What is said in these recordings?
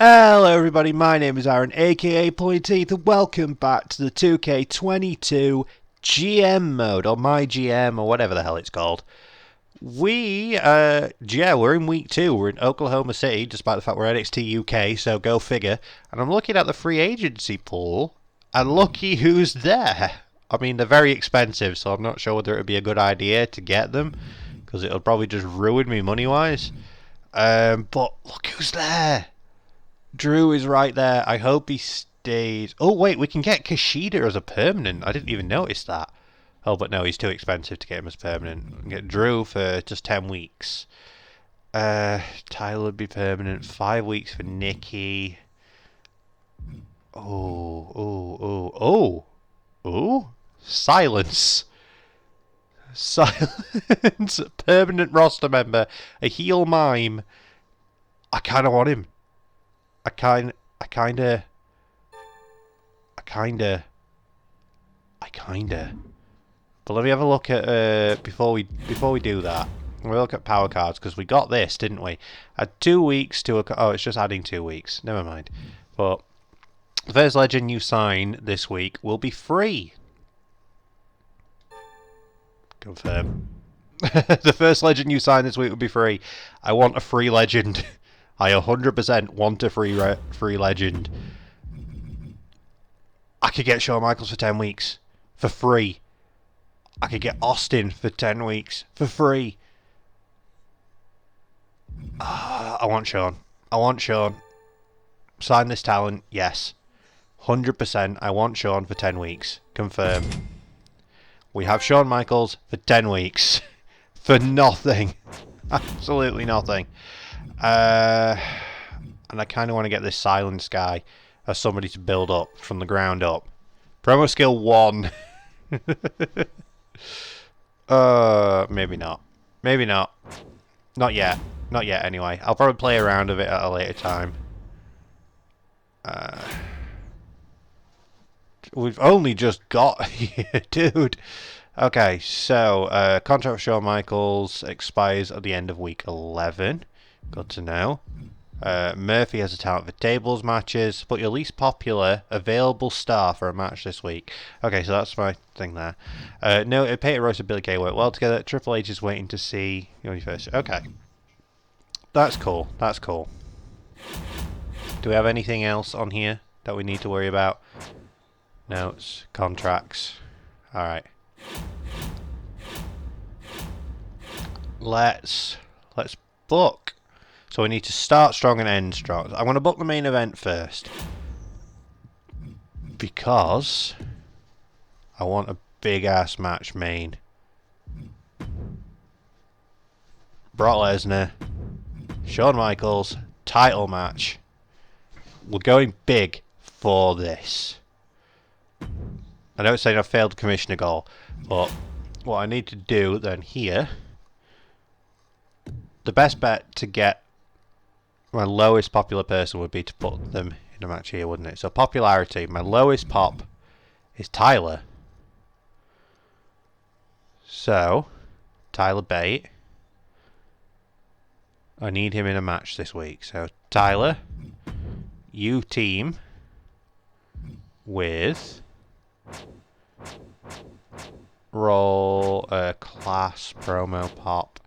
Hello everybody, my name is Aaron aka AaronPullin'Teeth and welcome back to the 2K22 GM mode, or my GM, or whatever the hell it's called. We're in week 2, we're in Oklahoma City, despite the fact we're NXT UK, so go figure. And I'm looking at the free agency pool, and looky who's there. I mean, they're very expensive, so I'm not sure whether it would be a good idea to get them, because it'll probably just ruin me money-wise. But look who's there. Drew is right there. I hope he stays. Oh, wait, we can get Kushida as a permanent. I didn't even notice that. Oh, but no, he's too expensive to get him as permanent. We can get Drew for just 10 weeks. Tyler would be permanent. 5 weeks for Nikki. Oh. Silence. Silence. Permanent roster member. A heel mime. I kind of want him. I kinda. But let me have a look at before we do that. We'll look at power cards because we got this, didn't we? Had 2 weeks to oh, it's just adding 2 weeks. Never mind. But the first legend you sign this week will be free. Confirm. The first legend you sign this week will be free. I want a free legend. I 100% want a free legend. I could get Shawn Michaels for 10 weeks for free. I could get Austin for 10 weeks for free. I want Shawn. I want Shawn. Sign this talent, yes. 100% I want Shawn for 10 weeks. Confirm. We have Shawn Michaels for 10 weeks. For nothing. Absolutely nothing. And I kind of want to get this Silence guy as somebody to build up from the ground up. Promo skill 1. Maybe not. Maybe not. Not yet. Not yet, anyway. I'll probably play around with it at a later time. We've only just got here, dude. Okay, so contract for Shawn Michaels expires at the end of week 11. Good to know. Murphy has a talent for tables matches. Put your least popular available star for a match this week. Okay, so that's my thing there. No, Peyton Royce and Billy Kay work well together. Triple H is waiting to see you first. Okay. That's cool. That's cool. Do we have anything else on here that we need to worry about? Notes, contracts. Alright. Let's book. So we need to start strong and end strong. I'm going to book the main event first. Because I want a big ass match main. Brock Lesnar, Shawn Michaels, title match. We're going big for this. I know it's saying I've failed the commissioner goal, but what I need to do then here, the best bet to get my lowest popular person would be to put them in a match here, wouldn't it? So popularity, my lowest pop is Tyler. So, Tyler Bate. I need him in a match this week. So, Tyler, you team with roll class promo pop.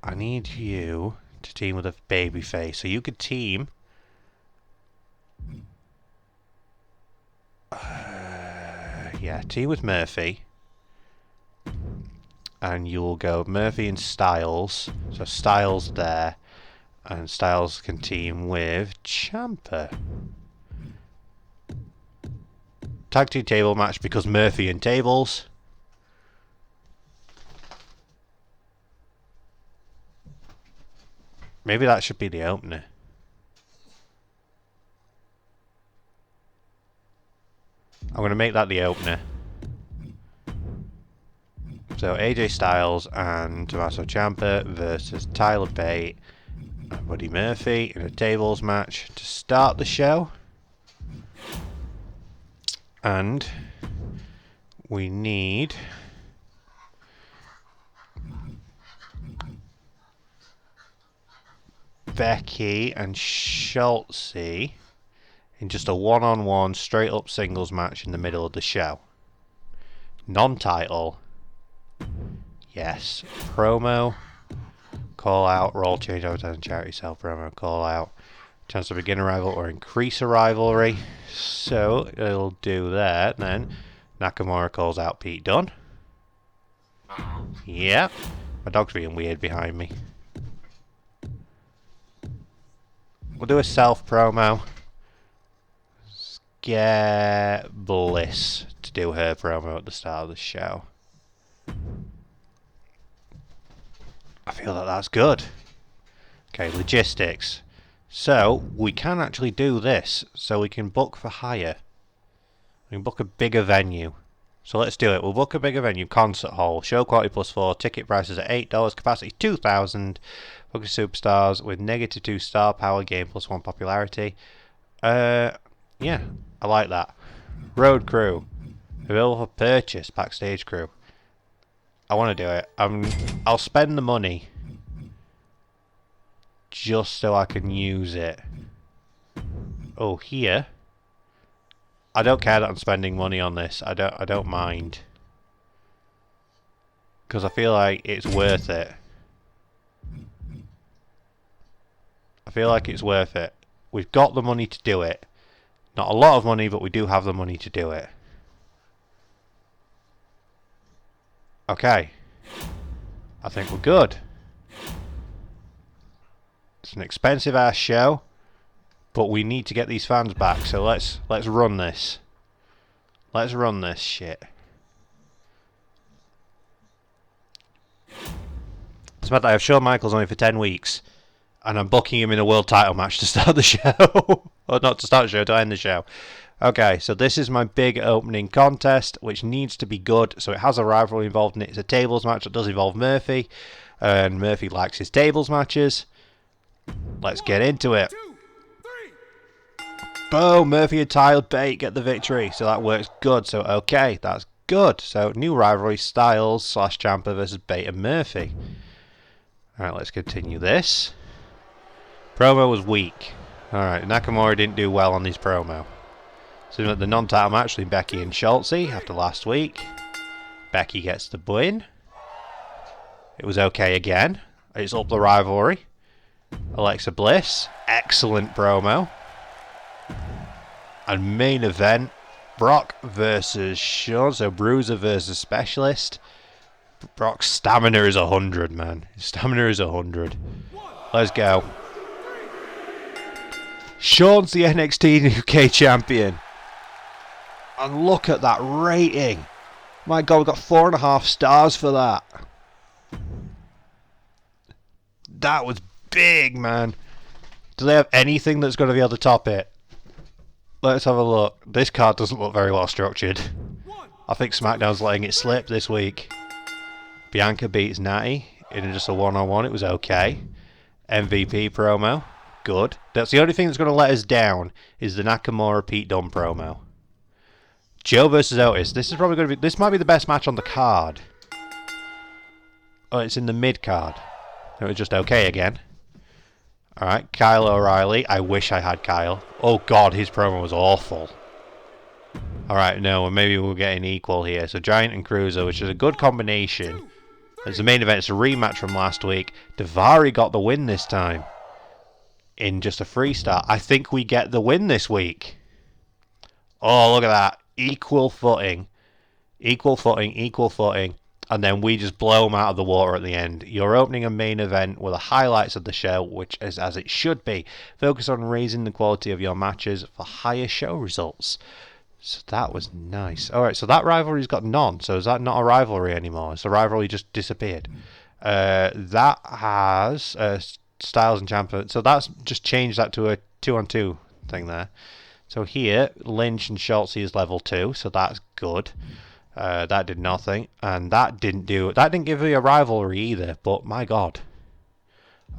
I need you to team with a babyface. So you could team team with Murphy. And you'll go Murphy and Styles. So Styles there. And Styles can team with Ciampa. Tag team table match because Murphy and tables. Maybe that should be the opener. I'm going to make that the opener. So AJ Styles and Tommaso Ciampa versus Tyler Bate and Buddy Murphy in a tables match to start the show. And we need Becky and Schultzy in just a one-on-one straight up singles match in the middle of the show. Non-title. Yes. Promo. Call out. Roll change advertising charity sell promo. Call out. Chance to begin a rival or increase a rivalry. So it'll do that. Then Nakamura calls out Pete Dunne. Yeah. My dog's being weird behind me. We'll do a self promo. Get Bliss to do her promo at the start of the show. I feel that that's good. Okay, logistics. So, we can actually do this. So we can book for hire. We can book a bigger venue. So let's do it. We'll book a bigger venue. Concert hall. Show quality +4. Ticket prices at $8. Capacity 2,000. Book superstars with -2 star power. Game +1 popularity. Yeah, I like that. Road crew. Available for purchase. Backstage crew. I want to do it. I'll spend the money just so I can use it. Oh, here. I don't care that I'm spending money on this. I don't mind. Because I feel like it's worth it. I feel like it's worth it. We've got the money to do it. Not a lot of money, but we do have the money to do it. Okay. I think we're good. It's an expensive ass show, but we need to get these fans back, so let's run this. Let's run this shit. It's mad that I have Shawn Michaels only for 10 weeks, and I'm booking him in a world title match to start the show. Or not to start the show, to end the show. Okay, so this is my big opening contest, which needs to be good. So it has a rivalry involved in it. It's a tables match that does involve Murphy, and Murphy likes his tables matches. Let's get into it. 1, 2, 3. Boom! Murphy and Tyler Bate get the victory, so that works good. So okay, that's good. So new rivalry, Styles / Ciampa versus Bate and Murphy. Alright, let's continue this. Promo was weak. Alright, Nakamura didn't do well on his promo. So the non-title match between Becky and Schultzy after last week. Becky gets the win. It was okay again. It's up the rivalry. Alexa Bliss, excellent promo. And main event, Brock versus Shawn. So Bruiser versus Specialist. Brock's stamina is 100, man. His stamina is 100. Let's go. Shawn's the NXT UK champion. And look at that rating. My God, we got 4.5 stars for that. That was big, man. Do they have anything that's going to be able to top it? Let's have a look. This card doesn't look very well structured. I think SmackDown's letting it slip this week. Bianca beats Natty in just a one-on-one. It was okay. MVP promo. Good. That's the only thing that's going to let us down is the Nakamura Pete Dunne promo. Joe versus Otis. This is probably going to be. This might be the best match on the card. Oh, it's in the mid card. It was just okay again. Alright, Kyle O'Reilly. I wish I had Kyle. Oh God, his promo was awful. Alright, no, maybe we're getting equal here. So Giant and Cruiser, which is a good combination. As the main event, it's a rematch from last week. Daivari got the win this time. In just a freestyle. I think we get the win this week. Oh, look at that. Equal footing. Equal footing, equal footing. And then we just blow them out of the water at the end. You're opening a main event with the highlights of the show, which is as it should be. Focus on raising the quality of your matches for higher show results. So that was nice. Alright, so that rivalry's got none. So is that not a rivalry anymore? Has the rivalry just disappeared? That has Styles and Ciampa. So that's just changed that to a 2-on-2 thing there. So here, Lynch and Schultz is level 2, so that's good. That did nothing, and that didn't give you a rivalry either, but my God.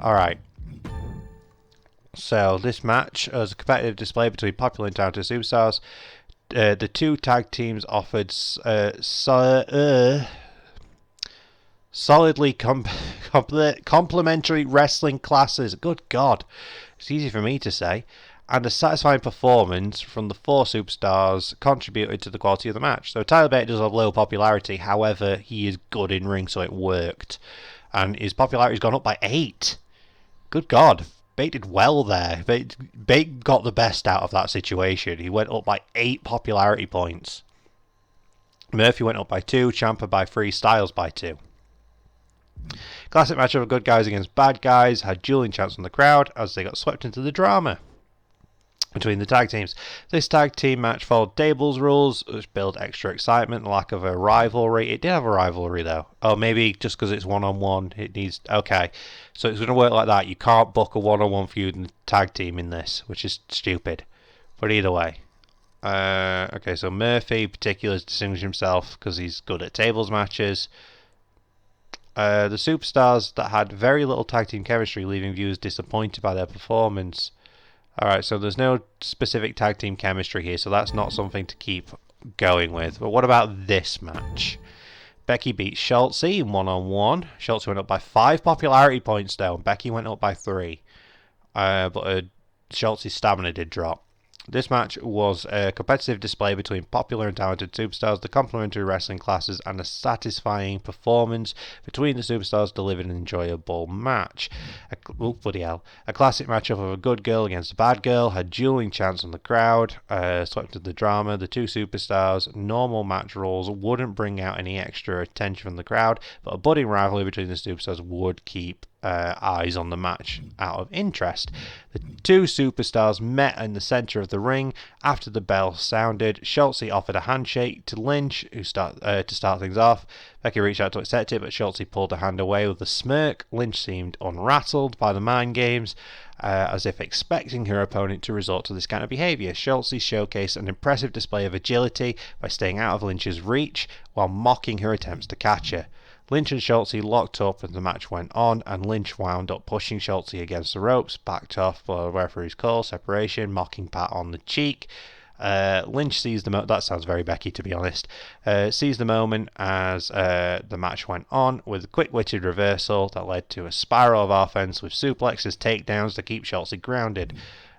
Alright. So this match was a competitive display between popular and talented superstars. The two tag teams offered Solidly complementary wrestling classes. Good God. It's easy for me to say. And a satisfying performance from the four superstars contributed to the quality of the match. So Tyler Bate does have low popularity, however, he is good in ring, so it worked. And his popularity's gone up by 8. Good God. Bate did well there. Bate got the best out of that situation. He went up by 8 popularity points. Murphy went up by 2, Ciampa by 3, Styles by 2. Classic matchup of good guys against bad guys had dueling chants from the crowd as they got swept into the drama between the tag teams. This tag team match followed Dable's rules, which built extra excitement, lack of a rivalry. It did have a rivalry though. Oh, maybe just because it's one-on-one, it needs... Okay, so it's going to work like that. You can't book a one-on-one feud and tag team in this, which is stupid. But either way. Okay, so Murphy in particular has distinguished himself because he's good at tables matches. The superstars that had very little tag team chemistry, leaving viewers disappointed by their performance. Alright, so there's no specific tag team chemistry here, so that's not something to keep going with. But what about this match? Becky beat Shotzi in one-on-one. Shotzi went up by 5 popularity points though, and Becky went up by 3. But Shotzi's stamina did drop. This match was a competitive display between popular and talented superstars. The complementary wrestling classes and a satisfying performance between the superstars delivered an enjoyable match. A classic matchup of a good girl against a bad girl had dueling chants from the crowd, swept into the drama. The two superstars' normal match rules wouldn't bring out any extra attention from the crowd, but a budding rivalry between the superstars would keep eyes on the match out of interest. The two superstars met in the center of the ring. After the bell sounded, Schultze offered a handshake to Lynch to start things off. Becky reached out to accept it, but Schultze pulled her hand away with a smirk. Lynch seemed unrattled by the mind games, as if expecting her opponent to resort to this kind of behavior. Schultze showcased an impressive display of agility by staying out of Lynch's reach while mocking her attempts to catch her. Lynch and Schultze locked up as the match went on, and Lynch wound up pushing Schultze against the ropes, backed off for the referee's call, separation, mocking pat on the cheek. Lynch sees the moment. That sounds very Becky, to be honest. Sees the moment as the match went on with a quick-witted reversal that led to a spiral of offense with suplexes, takedowns to keep Schultze grounded.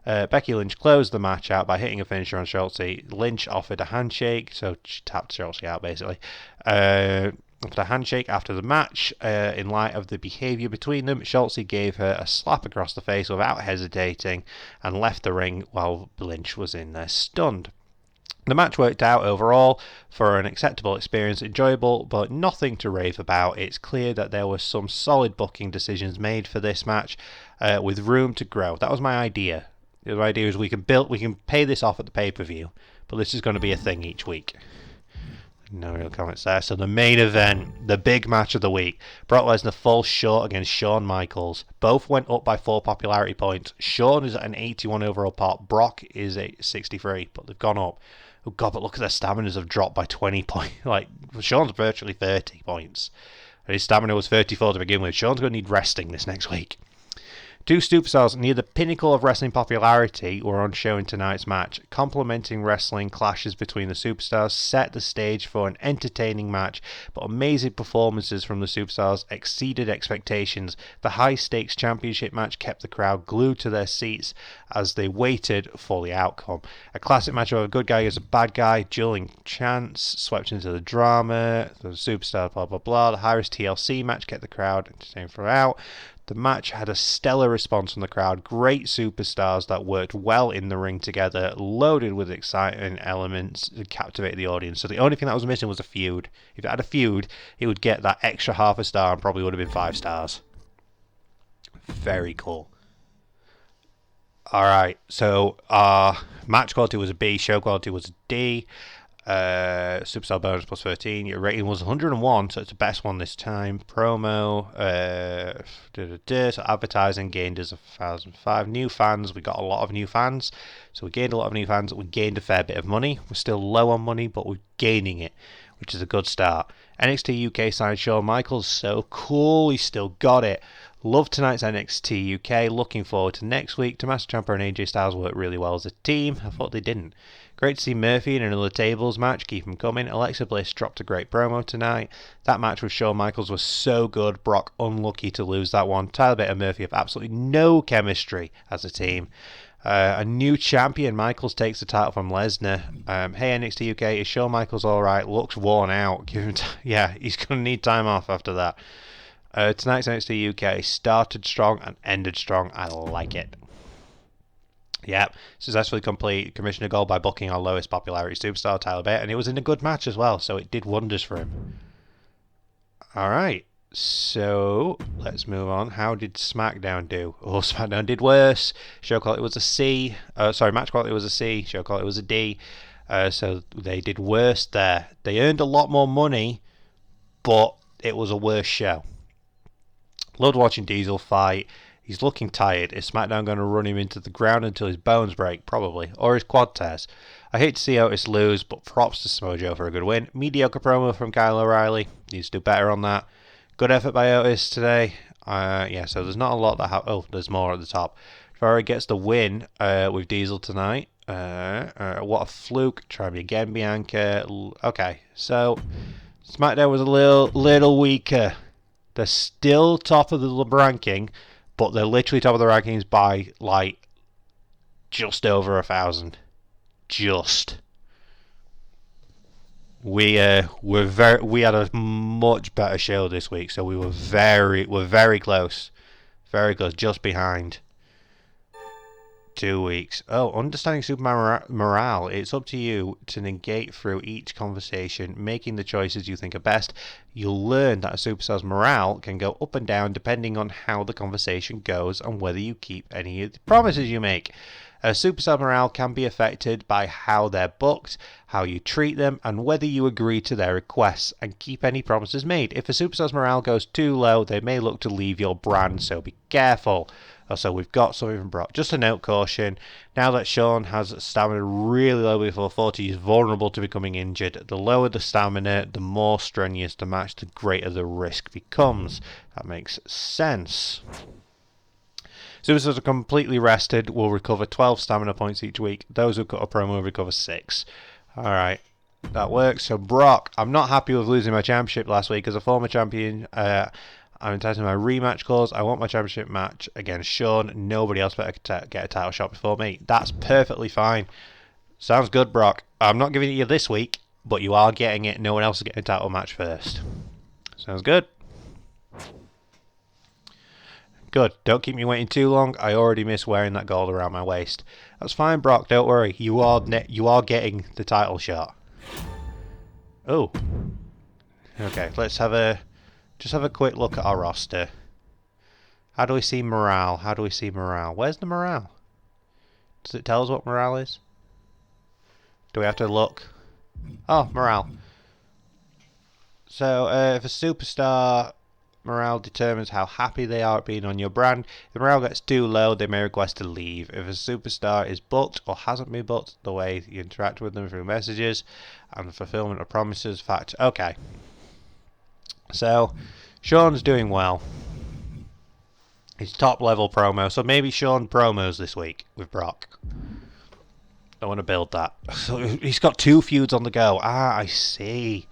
Becky Lynch closed the match out by hitting a finisher on Schultze. Lynch offered a handshake, so she tapped Schultze out basically. After a handshake after the match, in light of the behaviour between them, Schultze gave her a slap across the face without hesitating and left the ring while Lynch was in there stunned. The match worked out overall for an acceptable experience, enjoyable but nothing to rave about. It's clear that there were some solid booking decisions made for this match with room to grow. That was my idea. The idea is we can pay this off at the pay-per-view, but this is going to be a thing each week. No real comments there. So the main event, the big match of the week. Brock Lesnar falls short against Shawn Michaels. Both went up by 4 popularity points. Shawn is at an 81 overall pot. Brock is at 63, but they've gone up. Oh God, but look at their staminas have dropped by 20 points. Like, Shawn's virtually 30 points. And his stamina was 34 to begin with. Shawn's going to need resting this next week. Two superstars near the pinnacle of wrestling popularity were on show in tonight's match. Complementing wrestling clashes between the superstars set the stage for an entertaining match, but amazing performances from the superstars exceeded expectations. The high-stakes championship match kept the crowd glued to their seats as they waited for the outcome. A classic match of a good guy against a bad guy, dueling chants, swept into the drama, the superstar, blah, blah, blah. The high-risk TLC match kept the crowd entertained throughout. The match had a stellar response from the crowd. Great superstars that worked well in the ring together, loaded with exciting elements to captivate the audience. So the only thing that was missing was a feud. If it had a feud, it would get that extra half a star and probably would have been 5 stars. Very cool. Alright, so match quality was a B, show quality was a D. Superstar bonus plus 13. Your rating was 101, so it's the best one this time. Promo, so advertising gained us 1,005 new fans. We got a lot of new fans, so we gained a lot of new fans. We gained a fair bit of money. We're still low on money, but we're gaining it, which is a good start. NXT UK signed Shawn Michaels, so cool. He still got it. Love tonight's NXT UK. Looking forward to next week. Tommaso Ciampa and AJ Styles worked really well as a team. I thought they didn't. Great to see Murphy in another tables match. Keep him coming. Alexa Bliss dropped a great promo tonight. That match with Shawn Michaels was so good. Brock unlucky to lose that one. Tyler Bate and Murphy have absolutely no chemistry as a team. A new champion, Michaels takes the title from Lesnar. Hey NXT UK, is Shawn Michaels alright? Looks worn out. Give him yeah, he's going to need time off after that. Tonight's NXT UK started strong and ended strong. I like it. Yep, successfully complete Commissioner Gold by booking our lowest popularity superstar, Tyler Bate, and it was in a good match as well, so it did wonders for him. Alright, so let's move on. How did SmackDown do? Oh, SmackDown did worse. Show quality was a C. Match quality was a C. Show quality was a D. So they did worse there. They earned a lot more money, but it was a worse show. Loved watching Diesel fight. He's looking tired. Is SmackDown going to run him into the ground until his bones break? Probably. Or his quad tears. I hate to see Otis lose, but props to Smojo for a good win. Mediocre promo from Kyle O'Reilly. Needs to do better on that. Good effort by Otis today. So there's not a lot that oh, there's more at the top. Ferrari gets the win with Diesel tonight. What a fluke. Try me again, Bianca. Okay, so SmackDown was a little weaker. They're still top of the ranking, but they're literally top of the rankings by like just over 1,000. Just. We had a much better show this week, so we're very close, just behind. 2 weeks. Oh, understanding Superman morale. It's up to you to negate through each conversation, making the choices you think are best. You'll learn that a superstar's morale can go up and down depending on how the conversation goes and whether you keep any of the promises you make. A superstar morale can be affected by how they're booked, how you treat them, and whether you agree to their requests and keep any promises made. If a superstar's morale goes too low, they may look to leave your brand, so be careful. Also, we've got something from Brock. Just a note caution. Now that Shawn has stamina really low before 40, he's vulnerable to becoming injured. The lower the stamina, the more strenuous the match, the greater the risk becomes. That makes sense. Superstars are completely rested will recover 12 stamina points each week. Those who cut a promo will recover 6. Alright, that works. So Brock, I'm not happy with losing my championship last week. As a former champion, I'm entitled to my rematch clause. I want my championship match against Shawn. Nobody else better get a title shot before me. That's perfectly fine. Sounds good, Brock. I'm not giving it you this week, but you are getting it. No one else is getting a title match first. Sounds good. Good. Don't keep me waiting too long. I already miss wearing that gold around my waist. That's fine, Brock. Don't worry. You are getting the title shot. Oh. Okay. Let's have a quick look at our roster. How do we see morale? Where's the morale? Does it tell us what morale is? Do we have to look? Oh, morale. So, if a superstar, morale determines how happy they are at being on your brand. If the morale gets too low, they may request to leave. If a superstar is booked or hasn't been booked, the way you interact with them through messages and the fulfillment of promises, fact. Okay. So, Shawn's doing well. He's top level promo, so maybe Shawn promos this week with Brock. I want to build that. So he's got 2 feuds on the go. Ah, I see.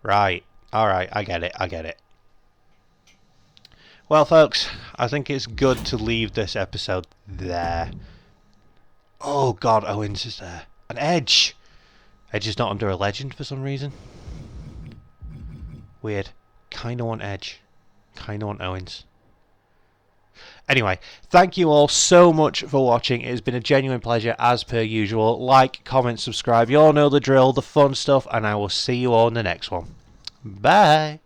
Right. Alright, I get it. Well, folks, I think it's good to leave this episode there. Oh, God, Owens is there. An Edge! Edge is not under a legend for some reason. Weird. Kinda want Edge. Kinda want Owens. Anyway, thank you all so much for watching. It has been a genuine pleasure as per usual. Like, comment, subscribe. You all know the drill, the fun stuff, and I will see you all in the next one. Bye!